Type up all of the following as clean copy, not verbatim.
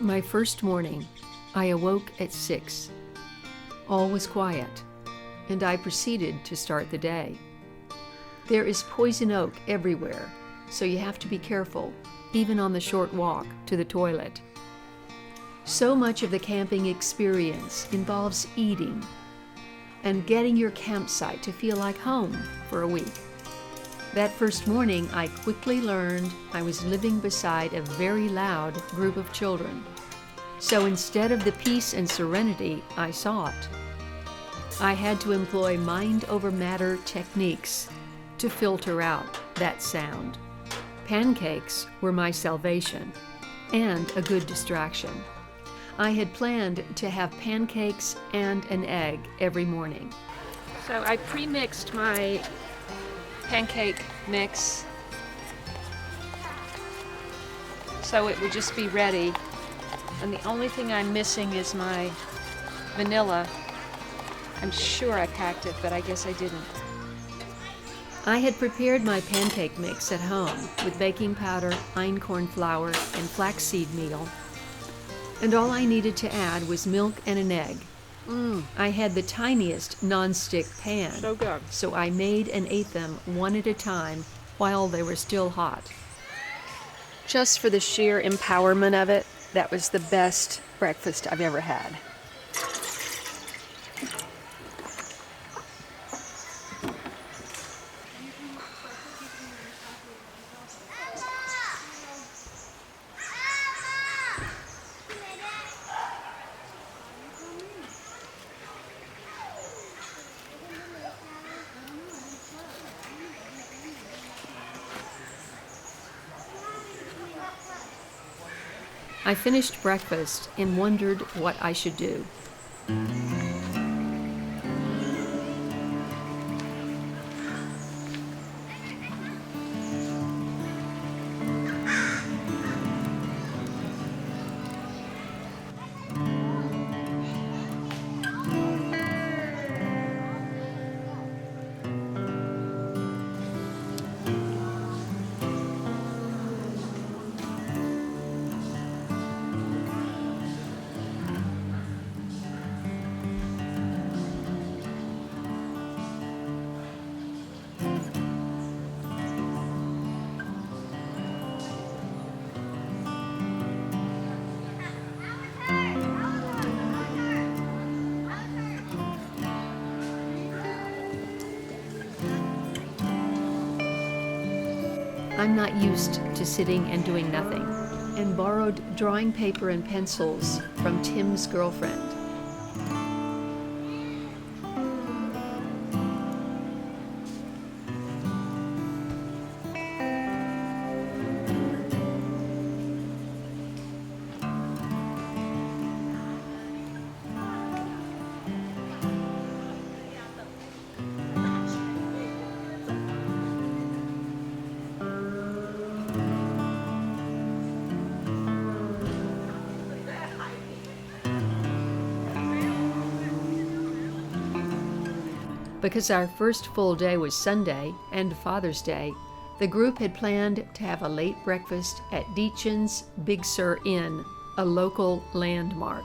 My first morning, I awoke at 6. All was quiet, and I proceeded to start the day. There is poison oak everywhere, so you have to be careful, even on the short walk to the toilet. So much of the camping experience involves eating and getting your campsite to feel like home for a week. That first morning, I quickly learned I was living beside a very loud group of children. So instead of the peace and serenity I sought, I had to employ mind over matter techniques to filter out that sound. Pancakes were my salvation and a good distraction. I had planned to have pancakes and an egg every morning. So I pre-mixed my pancake mix so it would just be ready, and the only thing I'm missing is my vanilla. I'm sure I packed it, but I guess I didn't. I had prepared my pancake mix at home with baking powder, einkorn flour, and flaxseed meal, and all I needed to add was milk and an egg. I had the tiniest non-stick pan, So good. so I made and ate them one at a time while they were still hot. Just for the sheer empowerment of it, that was the best breakfast I've ever had. I finished breakfast and wondered what I should do. I'm not used to sitting and doing nothing, and borrowed drawing paper and pencils from Tim's girlfriend. Because our first full day was Sunday and Father's Day, the group had planned to have a late breakfast at Deachen's Big Sur Inn, a local landmark.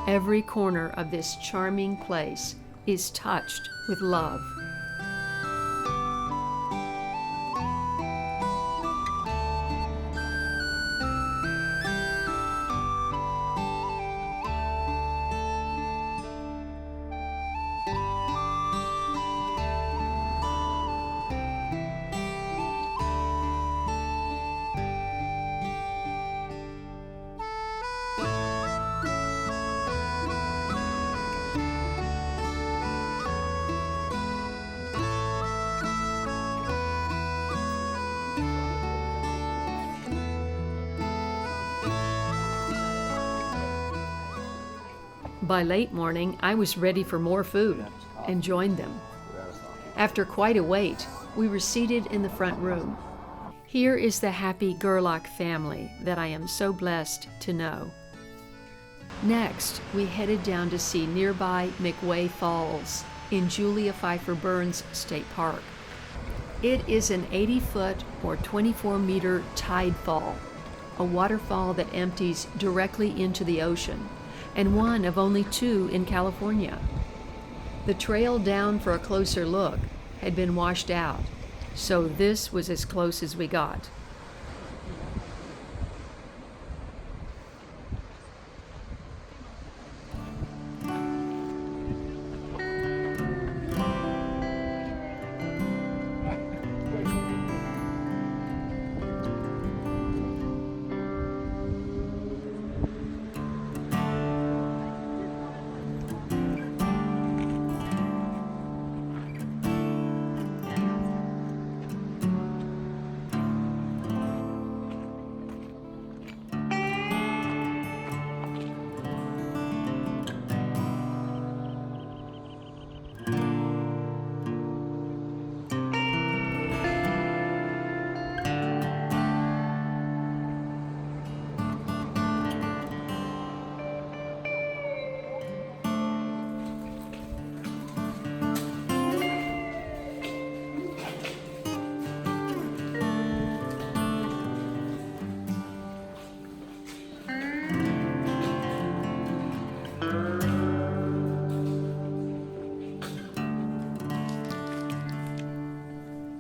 Every corner of this charming place is touched with love. By late morning, I was ready for more food and joined them. After quite a wait, we were seated in the front room. Here is the happy Gerlach family that I am so blessed to know. Next, we headed down to see nearby McWay Falls in Julia Pfeiffer Burns State Park. It is an 80-foot or 24-meter tide fall, a waterfall that empties directly into the ocean, and one of only 2 in California. The trail down for a closer look had been washed out, so this was as close as we got.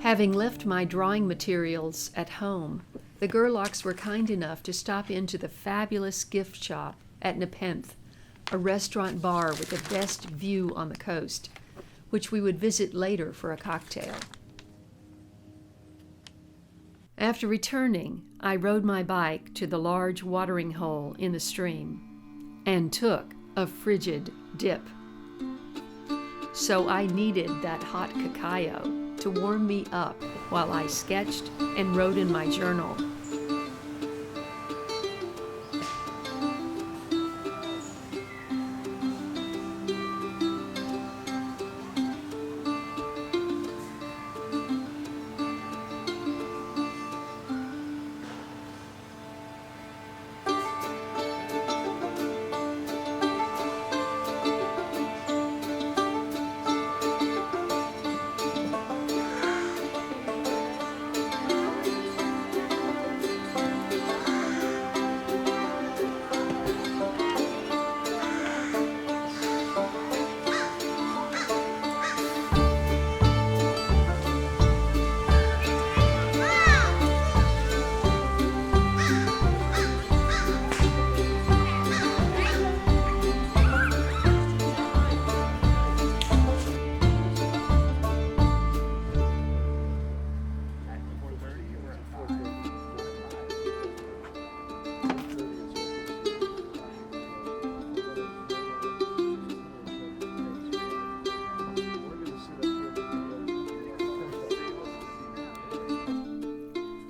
Having left my drawing materials at home, the Gerlachs were kind enough to stop into the fabulous gift shop at Nepenthe, a restaurant bar with the best view on the coast, which we would visit later for a cocktail. After returning, I rode my bike to the large watering hole in the stream and took a frigid dip. So I needed that hot cacao to warm me up while I sketched and wrote in my journal.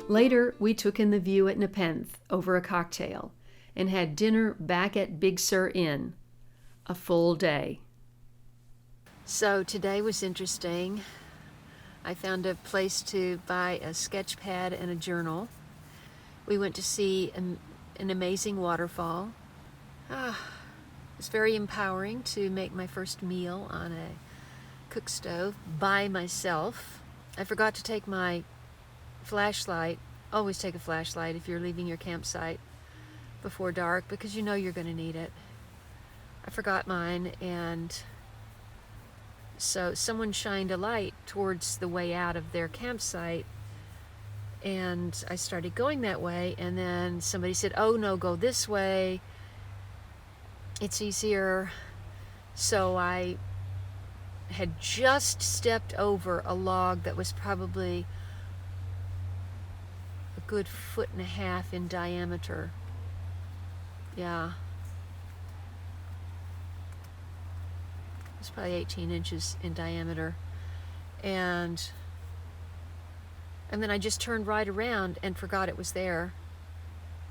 Later, we took in the view at Nepenthe over a cocktail and had dinner back at Big Sur Inn. A full day. So today was interesting. I found a place to buy a sketch pad and a journal. We went to see an amazing waterfall. It was very empowering to make my first meal on a cook stove by myself. I forgot to take my flashlight. Always take a flashlight if you're leaving your campsite before dark because you know you're going to need it. I forgot mine, and so someone shined a light towards the way out of their campsite, and I started going that way, and then somebody said, "Oh no, go this way. It's easier." So I had just stepped over a log that was probably a good 1.5 feet in diameter. Yeah. It's probably 18 inches in diameter. And then I just turned right around and forgot it was there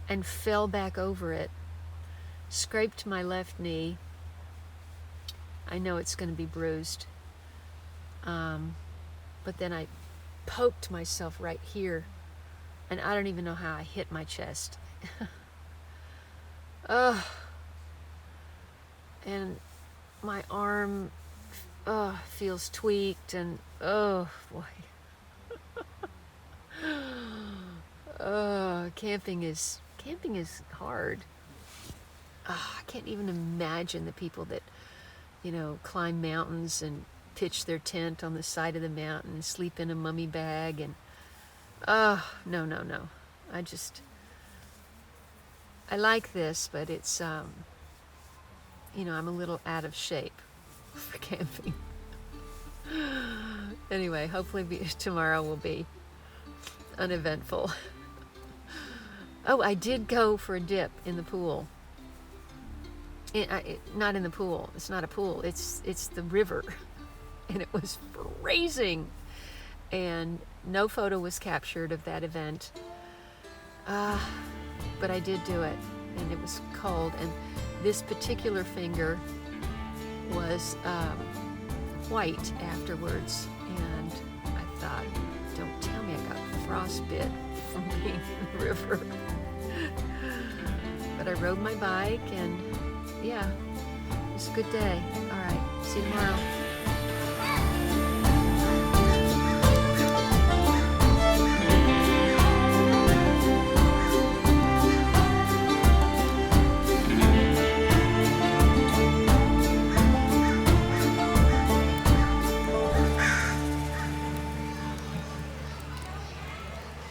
and fell back over it, scraped my left knee. I know it's going to be bruised. But then I poked myself right here, and I don't even know how I hit my chest. Oh, and my arm feels tweaked, and oh boy. Camping is hard. I can't even imagine the people that, climb mountains and pitch their tent on the side of the mountain, sleep in a mummy bag, and no. I like this, but it's I'm a little out of shape for camping. Anyway, hopefully tomorrow will be uneventful. Oh, I did go for a dip in the pool. Not in the pool. It's not a pool. It's the river, and it was freezing. And no photo was captured of that event. But I did do it, and it was cold. And this particular finger was white afterwards, and I thought, don't tell me I got frostbite from being in the river. But I rode my bike, and yeah, it was a good day. All right, see you tomorrow.